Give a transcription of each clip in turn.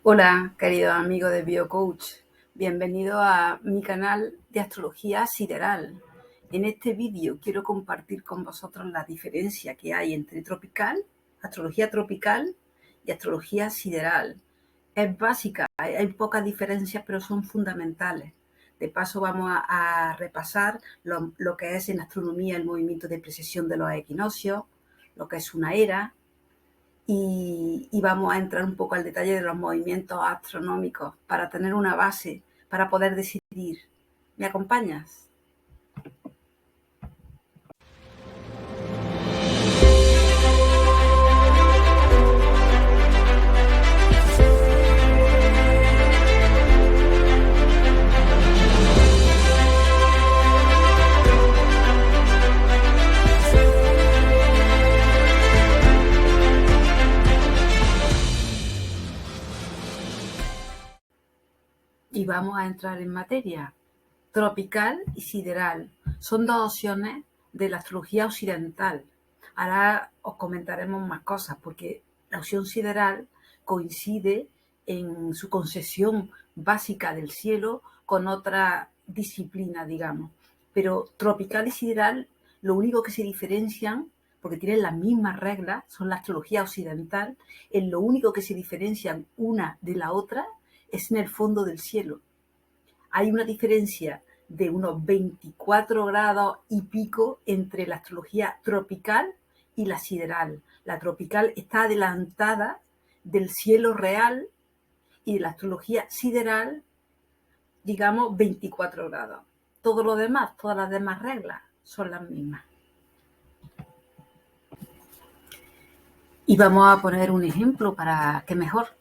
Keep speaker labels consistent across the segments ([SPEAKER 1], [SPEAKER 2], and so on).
[SPEAKER 1] Hola, querido amigo de BioCoach. Bienvenido a mi canal de astrología sideral. En este vídeo quiero compartir con vosotros la diferencia que hay entre astrología tropical y astrología sideral. Es básica, hay pocas diferencias, pero son fundamentales. De paso vamos a repasar lo que es en astronomía el movimiento de precesión de los equinoccios, lo que es una era, y vamos a entrar un poco al detalle de los movimientos astronómicos para tener una base para poder decidir. ¿Me acompañas? Y vamos a entrar en materia. Tropical y sideral son dos opciones de la astrología occidental. Ahora os comentaremos más cosas porque la opción sideral coincide en su concepción básica del cielo con otra disciplina, digamos. Pero tropical y sideral lo único que se diferencian, porque tienen las mismas reglas, son la astrología occidental, en lo único que se diferencian una de la otra es en el fondo del cielo. Hay una diferencia de unos 24 grados y pico entre la astrología tropical y la sideral. La tropical está adelantada del cielo real y de la astrología sideral, digamos, 24 grados. Todo lo demás, todas las demás reglas son las mismas. Y vamos a poner un ejemplo para que mejor,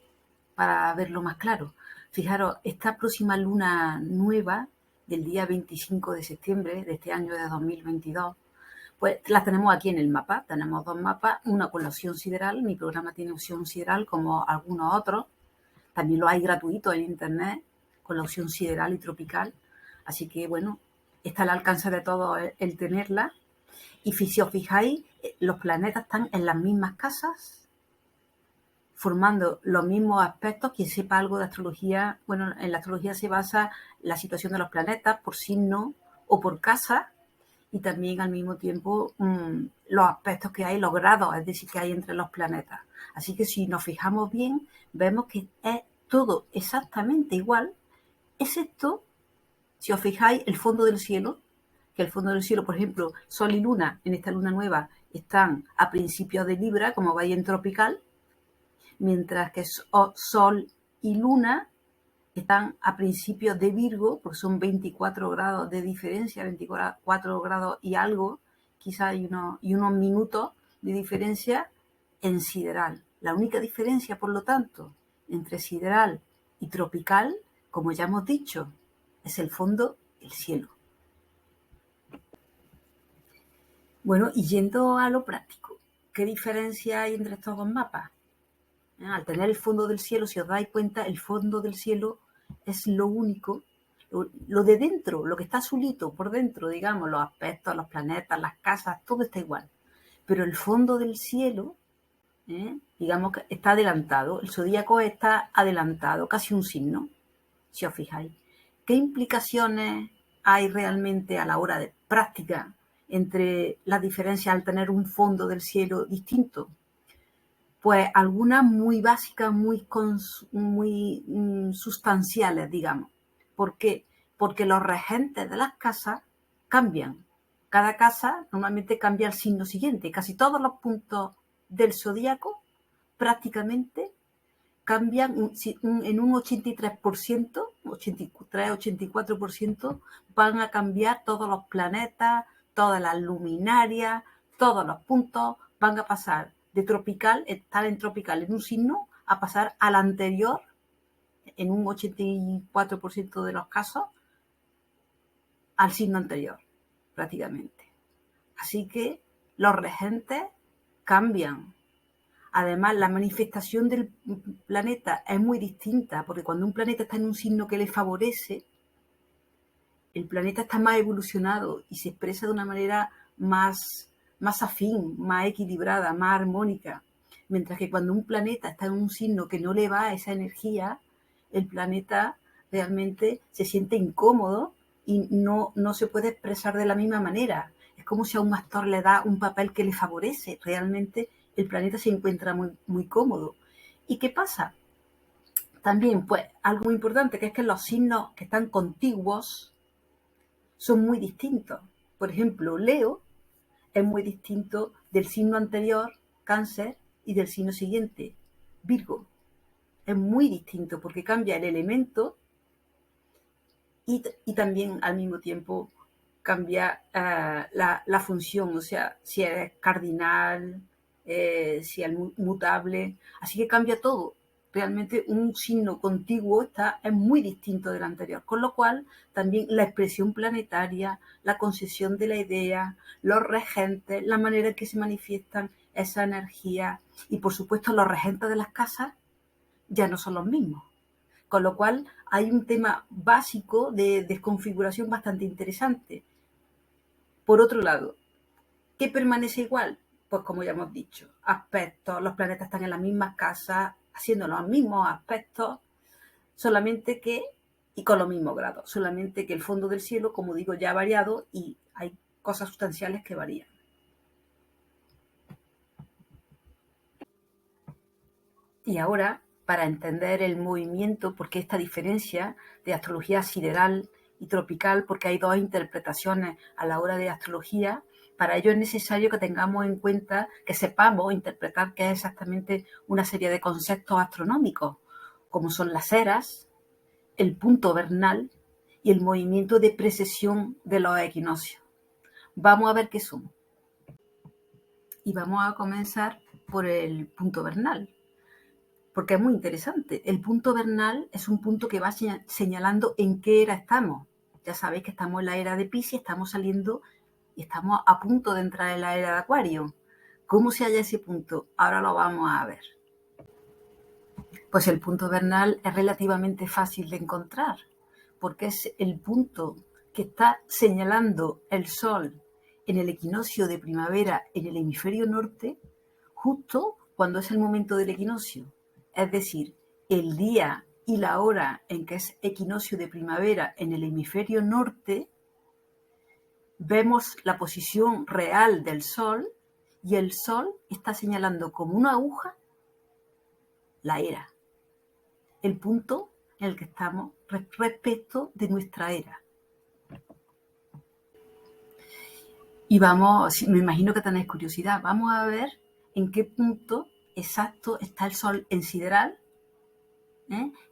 [SPEAKER 1] para verlo más claro. Fijaros, esta próxima luna nueva del día 25 de septiembre de este año de 2022, pues la tenemos aquí en el mapa. Tenemos dos mapas, una con la opción sideral. Mi programa tiene opción sideral como algunos otros. También lo hay gratuito en internet con la opción sideral y tropical. Así que, bueno, está al alcance de todos el tenerla. Y si os fijáis, los planetas están en las mismas casas, formando los mismos aspectos. Quien sepa algo de astrología, bueno, en la astrología se basa la situación de los planetas por signo o por casa, y también al mismo tiempo los aspectos que hay, los grados, es decir, que hay entre los planetas. Así que si nos fijamos bien, vemos que es todo exactamente igual, excepto, si os fijáis, el fondo del cielo, que el fondo del cielo, por ejemplo, Sol y Luna, en esta luna nueva, están a principios de Libra, como veis en tropical, mientras que Sol y Luna están a principios de Virgo, porque son 24 grados de diferencia, 24 grados y algo, quizá hay unos minutos de diferencia en sideral. La única diferencia, por lo tanto, entre sideral y tropical, como ya hemos dicho, es el fondo, el cielo. Bueno, y yendo a lo práctico, ¿qué diferencia hay entre estos dos mapas? Al tener el fondo del cielo, si os dais cuenta, el fondo del cielo es lo único, lo de dentro, lo que está azulito por dentro, digamos, los aspectos, los planetas, las casas, todo está igual. Pero el fondo del cielo, digamos que está adelantado, el zodíaco está adelantado, casi un signo, si os fijáis. ¿Qué implicaciones hay realmente a la hora de práctica entre las diferencias al tener un fondo del cielo distinto? Pues algunas muy básicas, muy sustanciales, digamos. ¿Por qué? Porque los regentes de las casas cambian. Cada casa normalmente cambia el signo siguiente. Casi todos los puntos del zodíaco prácticamente cambian en un 83%, 83-84% van a cambiar todos los planetas, todas las luminarias, todos los puntos van a pasar de tropical, estar en tropical en un signo, a pasar al anterior, en un 84% de los casos, al signo anterior, prácticamente. Así que los regentes cambian. Además, la manifestación del planeta es muy distinta, porque cuando un planeta está en un signo que le favorece, el planeta está más evolucionado y se expresa de una manera más afín, más equilibrada, más armónica. Mientras que cuando un planeta está en un signo que no le va esa energía, el planeta realmente se siente incómodo y no se puede expresar de la misma manera. Es como si a un actor le da un papel que le favorece. Realmente el planeta se encuentra muy, muy cómodo. ¿Y qué pasa? También, pues, algo muy importante, que es que los signos que están contiguos son muy distintos. Por ejemplo, Leo es muy distinto del signo anterior, Cáncer, y del signo siguiente, Virgo. Es muy distinto porque cambia el elemento y también al mismo tiempo cambia la función, o sea, si es cardinal, si es mutable, así que cambia todo. Realmente un signo contiguo es muy distinto del anterior, con lo cual también la expresión planetaria, la concesión de la idea, los regentes, la manera en que se manifiestan esa energía y por supuesto los regentes de las casas ya no son los mismos. Con lo cual hay un tema básico de desconfiguración bastante interesante. Por otro lado, ¿qué permanece igual? Pues como ya hemos dicho, aspectos, los planetas están en las mismas casas, haciendo los mismos aspectos, solamente que, y con los mismos grados, solamente que el fondo del cielo, como digo, ya ha variado y hay cosas sustanciales que varían. Y ahora, para entender el movimiento, porque esta diferencia de astrología sideral y tropical, porque hay dos interpretaciones a la hora de astrología, para ello es necesario que tengamos en cuenta, que sepamos interpretar qué es exactamente una serie de conceptos astronómicos, como son las eras, el punto vernal y el movimiento de precesión de los equinoccios. Vamos a ver qué son. Y vamos a comenzar por el punto vernal, porque es muy interesante. El punto vernal es un punto que va señalando en qué era estamos. Ya sabéis que estamos en la era de Piscis, estamos saliendo y estamos a punto de entrar en la era de Acuario. ¿Cómo se halla ese punto? Ahora lo vamos a ver. Pues el punto vernal es relativamente fácil de encontrar, porque es el punto que está señalando el Sol en el equinoccio de primavera en el hemisferio norte, justo cuando es el momento del equinoccio. Es decir, el día y la hora en que es equinoccio de primavera en el hemisferio norte, vemos la posición real del Sol y el Sol está señalando como una aguja la era, el punto en el que estamos respecto de nuestra era. Y vamos, me imagino que tenéis curiosidad, vamos a ver en qué punto exacto está el Sol en sideral,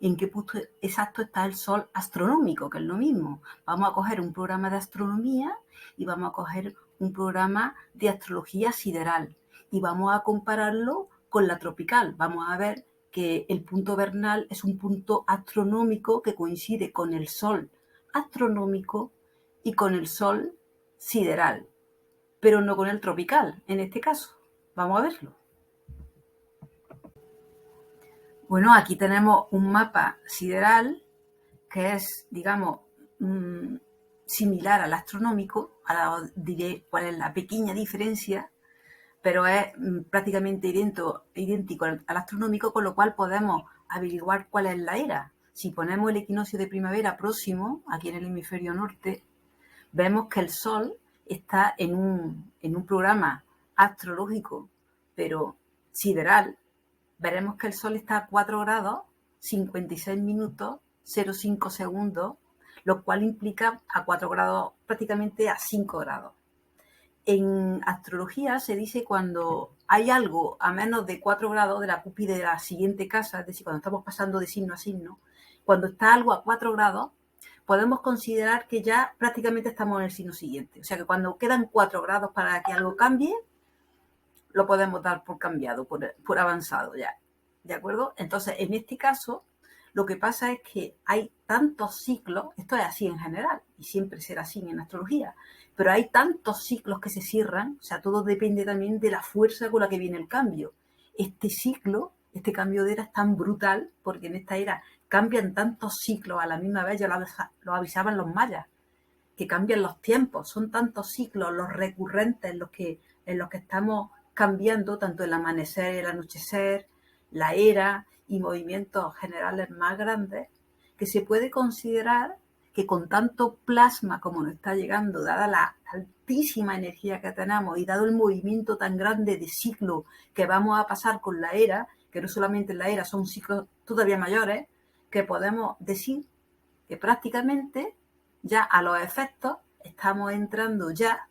[SPEAKER 1] y en qué punto exacto está el Sol astronómico, que es lo mismo. Vamos a coger un programa de astronomía y vamos a coger un programa de astrología sideral y vamos a compararlo con la tropical. Vamos a ver que el punto vernal es un punto astronómico que coincide con el Sol astronómico y con el Sol sideral, pero no con el tropical en este caso. Vamos a verlo. Bueno, aquí tenemos un mapa sideral que es, digamos, similar al astronómico. Ahora os diré cuál es la pequeña diferencia, pero es prácticamente idéntico al astronómico, con lo cual podemos averiguar cuál es la era. Si ponemos el equinoccio de primavera próximo, aquí en el hemisferio norte, vemos que el Sol está en un programa astrológico, pero sideral. Veremos que el Sol está a 4 grados, 56 minutos, 0,5 segundos, lo cual implica a 4 grados, prácticamente a 5 grados. En astrología se dice cuando hay algo a menos de 4 grados de la cúspide de la siguiente casa, es decir, cuando estamos pasando de signo a signo, cuando está algo a 4 grados, podemos considerar que ya prácticamente estamos en el signo siguiente. O sea que cuando quedan 4 grados para que algo cambie, lo podemos dar por cambiado, por avanzado ya. ¿De acuerdo? Entonces, en este caso, lo que pasa es que hay tantos ciclos, esto es así en general, y siempre será así en astrología, pero hay tantos ciclos que se cierran, o sea, todo depende también de la fuerza con la que viene el cambio. Este ciclo, este cambio de era es tan brutal, porque en esta era cambian tantos ciclos a la misma vez, ya lo avisaban los mayas, que cambian los tiempos, son tantos ciclos los recurrentes en los que estamos cambiando tanto el amanecer y el anochecer, la era y movimientos generales más grandes, que se puede considerar que con tanto plasma como nos está llegando, dada la altísima energía que tenemos y dado el movimiento tan grande de ciclo que vamos a pasar con la era, que no solamente la era, son ciclos todavía mayores, que podemos decir que prácticamente ya a los efectos estamos entrando ya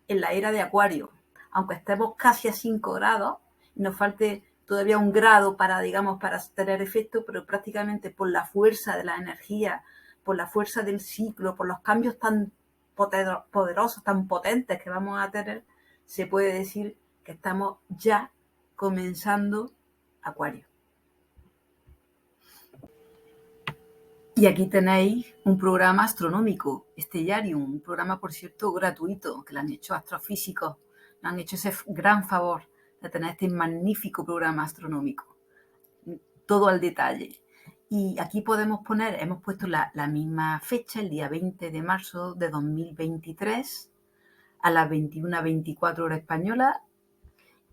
[SPEAKER 1] en la era de Acuario, aunque estemos casi a 5 grados y nos falte todavía un grado para, digamos, para tener efecto, pero prácticamente por la fuerza de la energía, por la fuerza del ciclo, por los cambios tan poderosos, tan potentes que vamos a tener, se puede decir que estamos ya comenzando Acuario. Y aquí tenéis un programa astronómico, Stellarium, un programa, por cierto, gratuito, que le han hecho astrofísicos, le han hecho ese gran favor de tener este magnífico programa astronómico, todo al detalle. Y aquí podemos poner, hemos puesto la misma fecha, el día 20 de marzo de 2023, a las 21:24 hora española.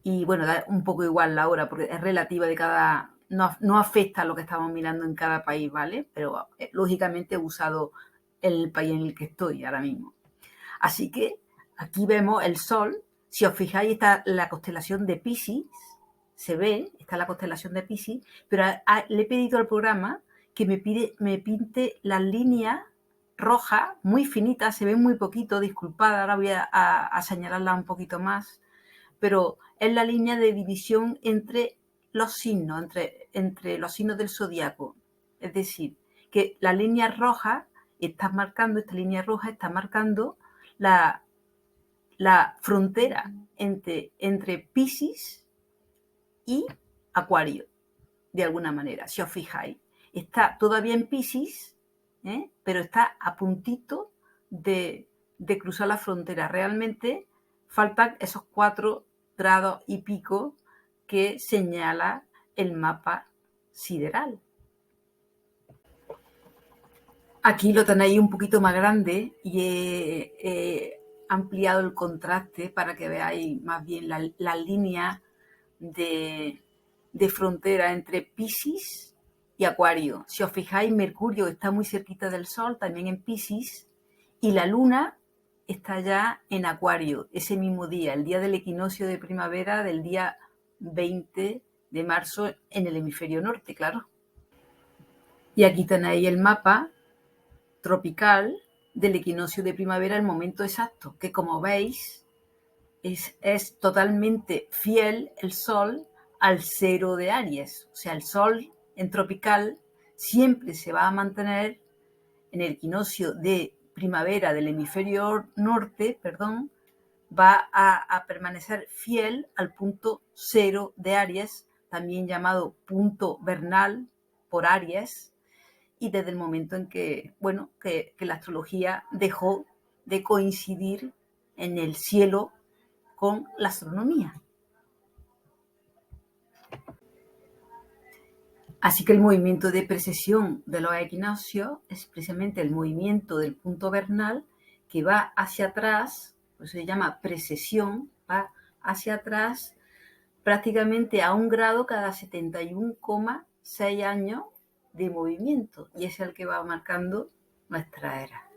[SPEAKER 1] Y bueno, da un poco igual la hora, porque es relativa de cada... No afecta a lo que estamos mirando en cada país, ¿vale? Pero lógicamente he usado el país en el que estoy ahora mismo. Así que aquí vemos el Sol. Si os fijáis, está la constelación de Piscis. Se ve, está la constelación de Piscis. Pero le he pedido al programa que me pinte las líneas rojas, muy finitas, se ven muy poquito, disculpad, ahora voy a señalarla un poquito más, pero es la línea de división entre los signos, entre los signos del zodiaco. Es decir, que la línea roja esta línea roja está marcando la frontera entre Piscis y Acuario, de alguna manera, si os fijáis. Está todavía en Piscis, pero está a puntito de cruzar la frontera. Realmente faltan esos 4 grados y pico que señala el mapa sideral. Aquí lo tenéis un poquito más grande y he ampliado el contraste para que veáis más bien la línea de frontera entre Piscis y Acuario. Si os fijáis, Mercurio está muy cerquita del Sol, también en Piscis, y la Luna está ya en Acuario, ese mismo día, el día del equinoccio de primavera del día 20 de marzo en el hemisferio norte, claro. Y aquí tenéis el mapa tropical del equinoccio de primavera, el momento exacto, que como veis es totalmente fiel el Sol al 0 de Aries. O sea, el Sol en tropical siempre se va a mantener en el equinoccio de primavera del hemisferio norte, va a permanecer fiel al punto 0 de Aries, también llamado punto vernal por Aries, y desde el momento en que, que la astrología dejó de coincidir en el cielo con la astronomía. Así que el movimiento de precesión de los equinoccios es precisamente el movimiento del punto vernal que va hacia atrás, por eso se llama precesión, va hacia atrás prácticamente a 1 grado cada 71,6 años de movimiento, y es el que va marcando nuestra era.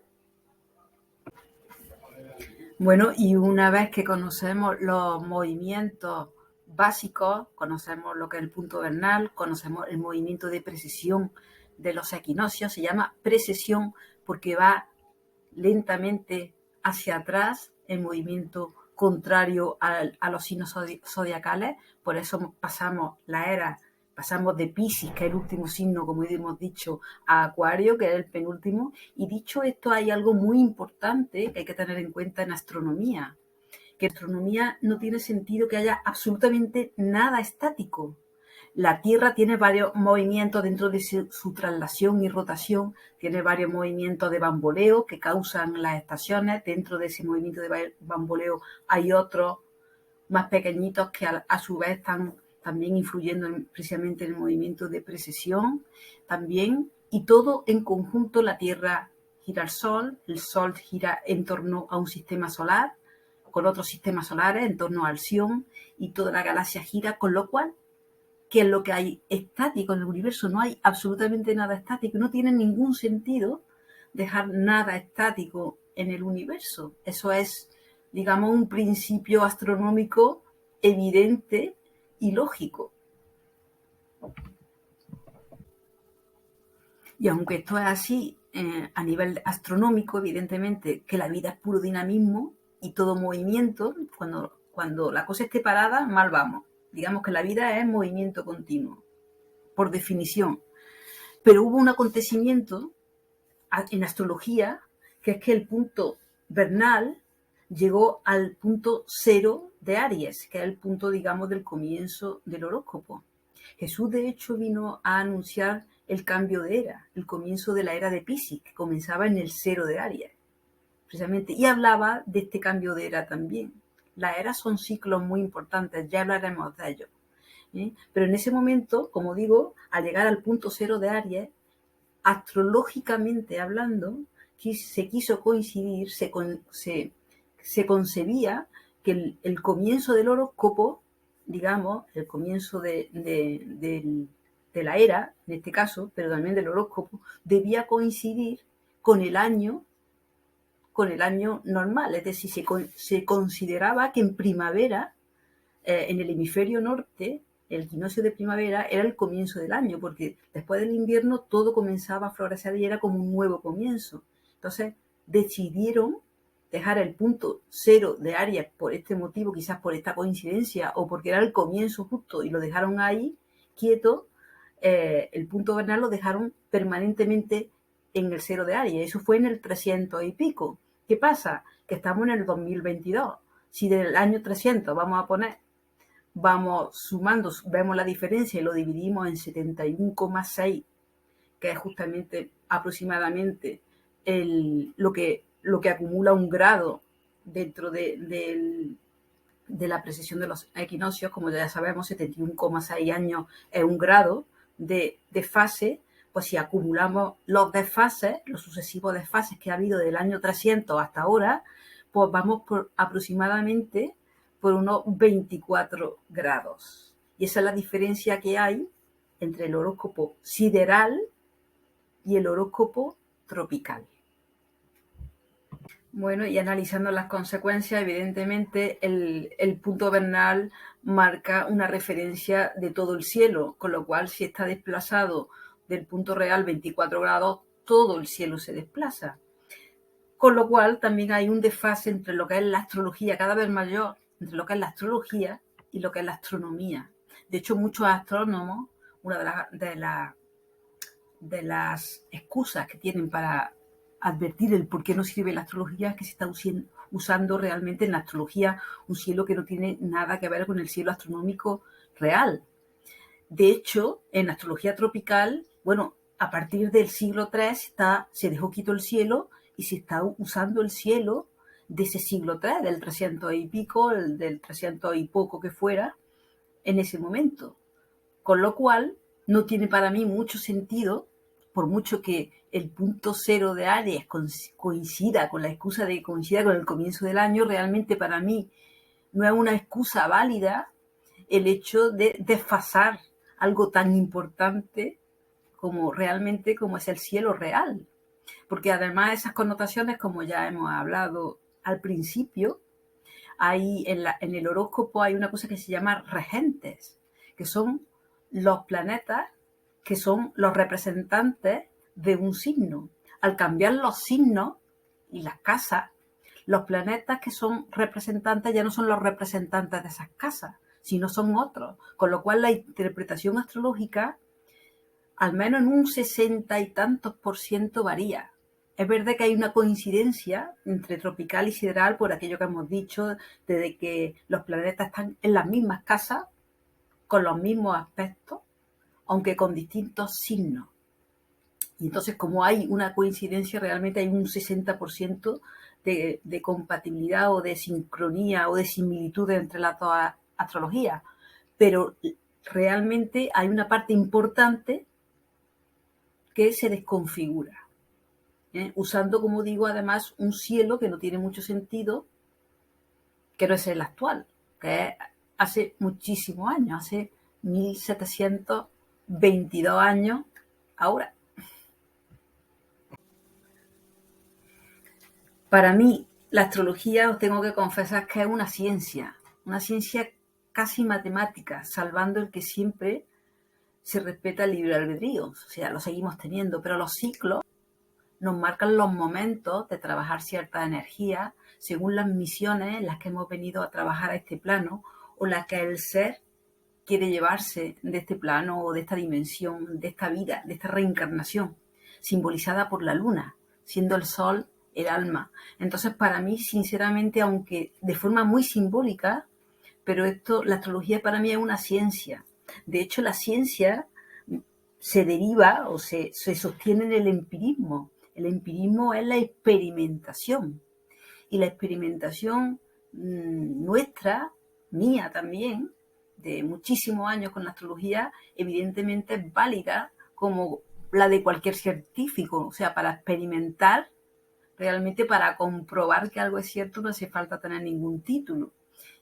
[SPEAKER 1] Bueno, y una vez que conocemos los movimientos básicos, conocemos lo que es el punto vernal, conocemos el movimiento de precesión de los equinoccios, se llama precesión porque va lentamente hacia atrás, el movimiento contrario a los signos zodiacales, por eso pasamos de Piscis, que es el último signo, como hemos dicho, a Acuario, que es el penúltimo. Y dicho esto, hay algo muy importante que hay que tener en cuenta en astronomía, que en astronomía no tiene sentido que haya absolutamente nada estático. La Tierra tiene varios movimientos dentro de su traslación y rotación, tiene varios movimientos de bamboleo que causan las estaciones. Dentro de ese movimiento de bamboleo hay otros más pequeñitos que a su vez están también influyendo precisamente en el movimiento de precesión también, y todo en conjunto. La Tierra gira al Sol, el Sol gira en torno a un sistema solar, con otros sistemas solares en torno al Sion y toda la galaxia gira, con lo cual, ¿qué es lo que hay estático en el universo? No hay absolutamente nada estático, no tiene ningún sentido dejar nada estático en el universo. Eso es, digamos, un principio astronómico evidente y lógico. Y aunque esto es así, a nivel astronómico, evidentemente, que la vida es puro dinamismo y todo movimiento, cuando la cosa esté parada, mal vamos. Digamos que la vida es movimiento continuo, por definición. Pero hubo un acontecimiento en astrología, que es que el punto vernal llegó al punto cero de Aries, que es el punto, digamos, del comienzo del horóscopo. Jesús, de hecho, vino a anunciar el cambio de era, el comienzo de la era de Piscis, que comenzaba en el cero de Aries, precisamente, y hablaba de este cambio de era también. Las eras son ciclos muy importantes, ya hablaremos de ellos. Pero en ese momento, como digo, al llegar al punto cero de Aries, astrológicamente hablando, se quiso coincidir, se concebía que el comienzo del horóscopo, digamos, el comienzo de la era, en este caso, pero también del horóscopo, debía coincidir con el año normal. Es decir, se consideraba que en primavera, en el hemisferio norte, el equinoccio de primavera era el comienzo del año, porque después del invierno todo comenzaba a florecer y era como un nuevo comienzo. Entonces decidieron dejar el punto cero de Aries por este motivo, quizás por esta coincidencia o porque era el comienzo justo y lo dejaron ahí quieto. El punto vernal lo dejaron permanentemente en el cero de Aries. Eso fue en el 300 y pico. ¿Qué pasa? Que estamos en el 2022. Si del año 300 vamos sumando, vemos la diferencia y lo dividimos en 71,6, que es justamente aproximadamente lo que acumula un grado dentro de la precesión de los equinoccios. Como ya sabemos, 71,6 años es un grado de fase. Pues si acumulamos los desfases, los sucesivos desfases que ha habido del año 300 hasta ahora, pues vamos por aproximadamente por unos 24 grados. Y esa es la diferencia que hay entre el horóscopo sideral y el horóscopo tropical. Bueno, y analizando las consecuencias, evidentemente el punto vernal marca una referencia de todo el cielo, con lo cual si está desplazado del punto real 24 grados, todo el cielo se desplaza. Con lo cual también hay un desfase entre lo que es la astrología cada vez mayor, entre lo que es la astrología y lo que es la astronomía. De hecho, muchos astrónomos, una de las excusas que tienen para advertir el por qué no sirve la astrología es que se está usando realmente en la astrología un cielo que no tiene nada que ver con el cielo astronómico real. De hecho, en la astrología tropical, bueno, a partir del siglo III se dejó quieto el cielo y se está usando el cielo de ese siglo III, del 300 y pico, del 300 y poco que fuera, en ese momento. Con lo cual, no tiene para mí mucho sentido, por mucho que el punto cero de Aries coincida con la excusa de que coincida con el comienzo del año, realmente para mí no es una excusa válida el hecho de desfasar algo tan importante como realmente como es el cielo real. Porque además esas connotaciones, como ya hemos hablado al principio, hay en el horóscopo hay una cosa que se llama regentes, que son los planetas que son los representantes de un signo. Al cambiar los signos y las casas, los planetas que son representantes ya no son los representantes de esas casas, sino son otros. Con lo cual la interpretación astrológica, al menos en un 60 y tantos % varía. Es verdad que hay una coincidencia entre tropical y sideral por aquello que hemos dicho, de que los planetas están en las mismas casas, con los mismos aspectos, aunque con distintos signos. Y entonces, como hay una coincidencia, realmente hay un 60% de compatibilidad o de sincronía o de similitud entre las dos astrologías. Pero realmente hay una parte importante que se desconfigura, usando, como digo, además un cielo que no tiene mucho sentido que no es el actual, que es hace muchísimos años, hace 1722 años ahora. Para mí, la astrología, os tengo que confesar que es una ciencia casi matemática, salvando el que siempre se respeta el libre albedrío, o sea, lo seguimos teniendo, pero los ciclos nos marcan los momentos de trabajar ciertas energías según las misiones en las que hemos venido a trabajar a este plano o las que el ser quiere llevarse de este plano o de esta dimensión, de esta vida, de esta reencarnación, simbolizada por la luna, siendo el sol el alma. Entonces, para mí, sinceramente, aunque de forma muy simbólica, pero la astrología para mí es una ciencia. De hecho, la ciencia se deriva o se sostiene en el empirismo. El empirismo es la experimentación. Y la experimentación nuestra, mía también, de muchísimos años con la astrología, evidentemente es válida como la de cualquier científico. O sea, para experimentar, realmente para comprobar que algo es cierto no hace falta tener ningún título.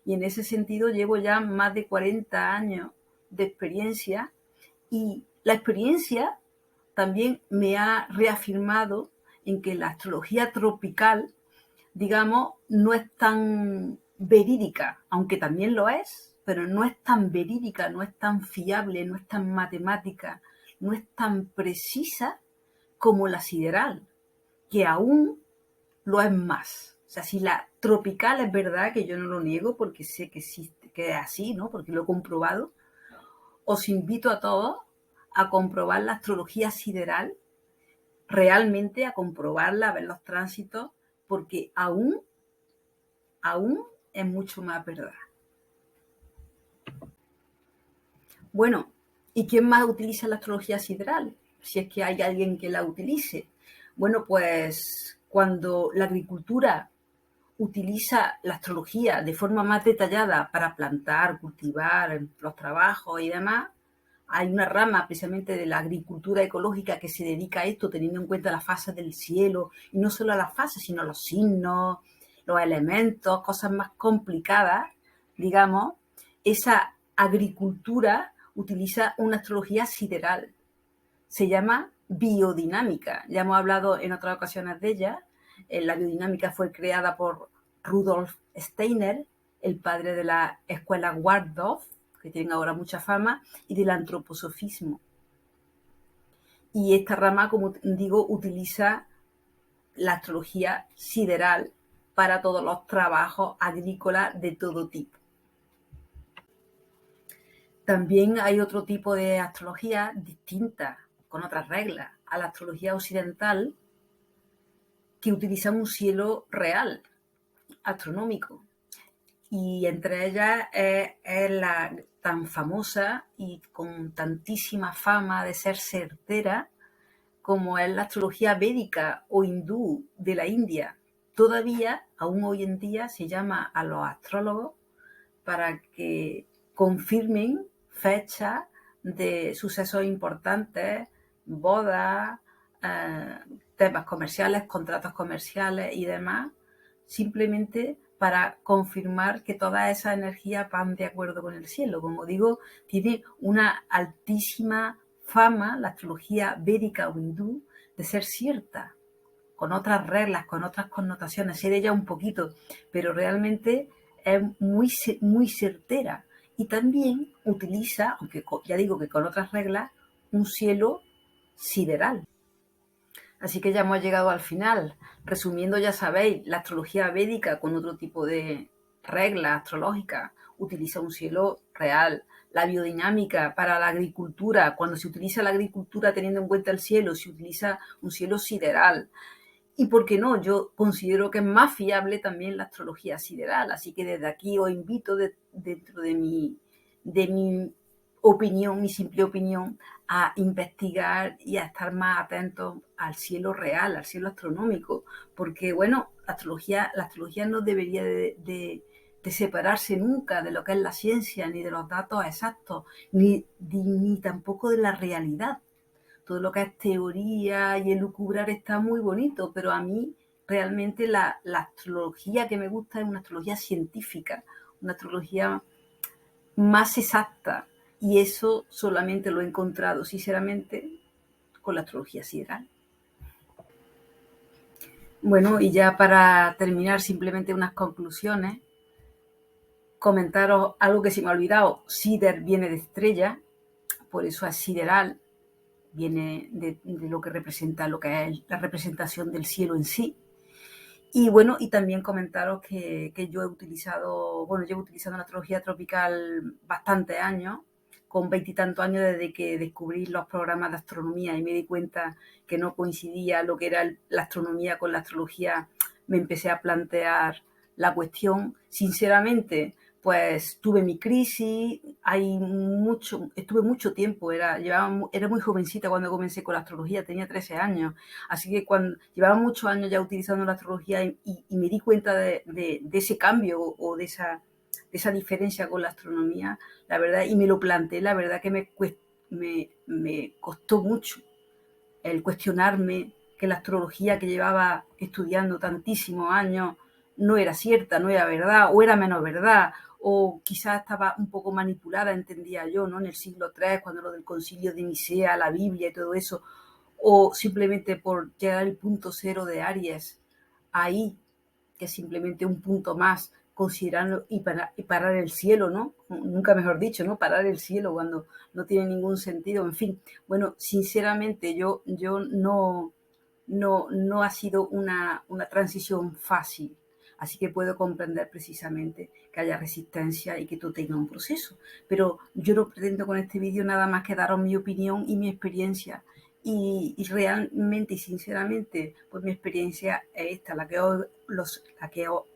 [SPEAKER 1] Y en ese sentido llevo ya más de 40 años de experiencia y la experiencia también me ha reafirmado en que la astrología tropical, digamos, no es tan verídica, aunque también lo es, pero no es tan verídica, no es tan fiable, no es tan matemática, no es tan precisa como la sideral, que aún lo es más. O sea, si la tropical es verdad, que yo no lo niego porque sé que existe, que es así, ¿no? Porque lo he comprobado, os invito a todos a comprobar la astrología sideral, realmente a comprobarla, a ver los tránsitos, porque aún es mucho más verdad. Bueno, ¿y quién más utiliza la astrología sideral? Si es que hay alguien que la utilice. Bueno, pues cuando la agricultura utiliza la astrología de forma más detallada para plantar, cultivar, los trabajos y demás, hay una rama precisamente de la agricultura ecológica que se dedica a esto, teniendo en cuenta las fases del cielo, y no solo las fases, sino los signos, los elementos, cosas más complicadas, digamos. Esa agricultura utiliza una astrología sideral. Se llama biodinámica. Ya hemos hablado en otras ocasiones de ella. La biodinámica fue creada por Rudolf Steiner, el padre de la escuela Waldorf, que tienen ahora mucha fama, y del antroposofismo. Y esta rama, como digo, utiliza la astrología sideral para todos los trabajos agrícolas de todo tipo. También hay otro tipo de astrología distinta, con otras reglas, a la astrología occidental, que utiliza un cielo real, astronómico. Y entre ellas es la tan famosa y con tantísima fama de ser certera como es la astrología védica o hindú de la India. Todavía, aún hoy en día, se llama a los astrólogos para que confirmen fechas de sucesos importantes, bodas, temas comerciales, contratos comerciales y demás, simplemente para confirmar que todas esas energías van de acuerdo con el cielo. Como digo, tiene una altísima fama, la astrología védica o hindú, de ser cierta, con otras reglas, con otras connotaciones. Sé de ella un poquito, pero realmente es muy certera. Y también utiliza, aunque ya digo que con otras reglas, un cielo sideral. Así que ya hemos llegado al final. Resumiendo, ya sabéis, la astrología védica con otro tipo de reglas astrológicas utiliza un cielo real. La biodinámica para la agricultura, cuando se utiliza la agricultura teniendo en cuenta el cielo, se utiliza un cielo sideral. Y por qué no, yo considero que es más fiable también la astrología sideral. Así que desde aquí os invito, dentro de mi opinión, mi simple opinión, a investigar y a estar más atentos al cielo real, al cielo astronómico, porque bueno, la astrología no debería de separarse nunca de lo que es la ciencia, ni de los datos exactos, ni tampoco de la realidad. Todo lo que es teoría y elucubrar está muy bonito, pero a mí realmente la astrología que me gusta es una astrología científica, una astrología más exacta. Y eso solamente lo he encontrado, sinceramente, con la astrología sideral. Bueno, y ya para terminar, simplemente unas conclusiones. Comentaros algo que se me ha olvidado. Sider viene de estrella, por eso es sideral. Viene de lo que representa, lo que es la representación del cielo en sí. Y bueno, y también comentaros que yo he utilizado, bueno, llevo utilizando la astrología tropical bastantes años, con 20 y tantos años desde que descubrí los programas de astronomía y me di cuenta que no coincidía lo que era la astronomía con la astrología. Me empecé a plantear la cuestión. Sinceramente, pues tuve mi crisis, estuve mucho tiempo, era muy jovencita cuando comencé con la astrología, tenía 13 años. Así que cuando llevaba muchos años ya utilizando la astrología y me di cuenta de ese cambio o de esa diferencia con la astronomía, la verdad, y me lo planteé, la verdad que me costó mucho el cuestionarme que la astrología que llevaba estudiando tantísimos años no era cierta, no era verdad, o era menos verdad, o quizás estaba un poco manipulada, entendía yo, ¿no? En el siglo III, cuando lo del concilio de Nicea, la Biblia y todo eso, o simplemente por llegar al punto cero de Aries, ahí, que es simplemente un punto más, considerarlo y parar el cielo, ¿no? Nunca mejor dicho, ¿no? Parar el cielo cuando no tiene ningún sentido, en fin. Bueno, sinceramente yo no ha sido una transición fácil, así que puedo comprender precisamente que haya resistencia y que tú tengas un proceso. Pero yo no pretendo con este vídeo nada más que daros mi opinión y mi experiencia. Y realmente y sinceramente, pues mi experiencia es esta, la que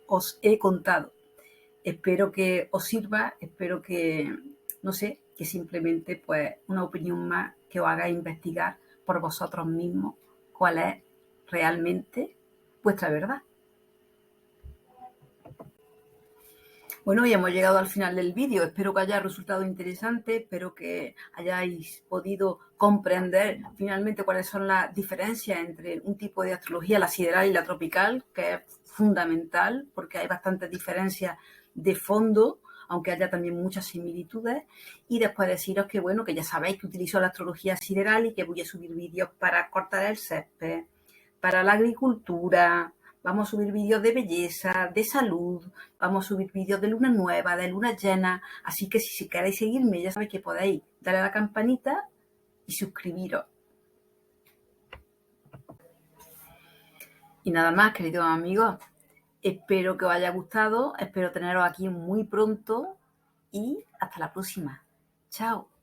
[SPEAKER 1] os he contado. Espero que os sirva, espero que, no sé, que simplemente pues una opinión más que os haga investigar por vosotros mismos cuál es realmente vuestra verdad. Bueno, ya hemos llegado al final del vídeo. Espero que haya resultado interesante, espero que hayáis podido comprender finalmente cuáles son las diferencias entre un tipo de astrología, la sideral y la tropical, que es fundamental porque hay bastantes diferencias de fondo, aunque haya también muchas similitudes. Y después deciros que, bueno, que ya sabéis que utilizo la astrología sideral y que voy a subir vídeos para cortar el césped, para la agricultura. Vamos a subir vídeos de belleza, de salud, vamos a subir vídeos de luna nueva, de luna llena. Así que si queréis seguirme, ya sabéis que podéis darle a la campanita y suscribiros. Y nada más, queridos amigos, espero que os haya gustado, espero teneros aquí muy pronto y hasta la próxima. Chao.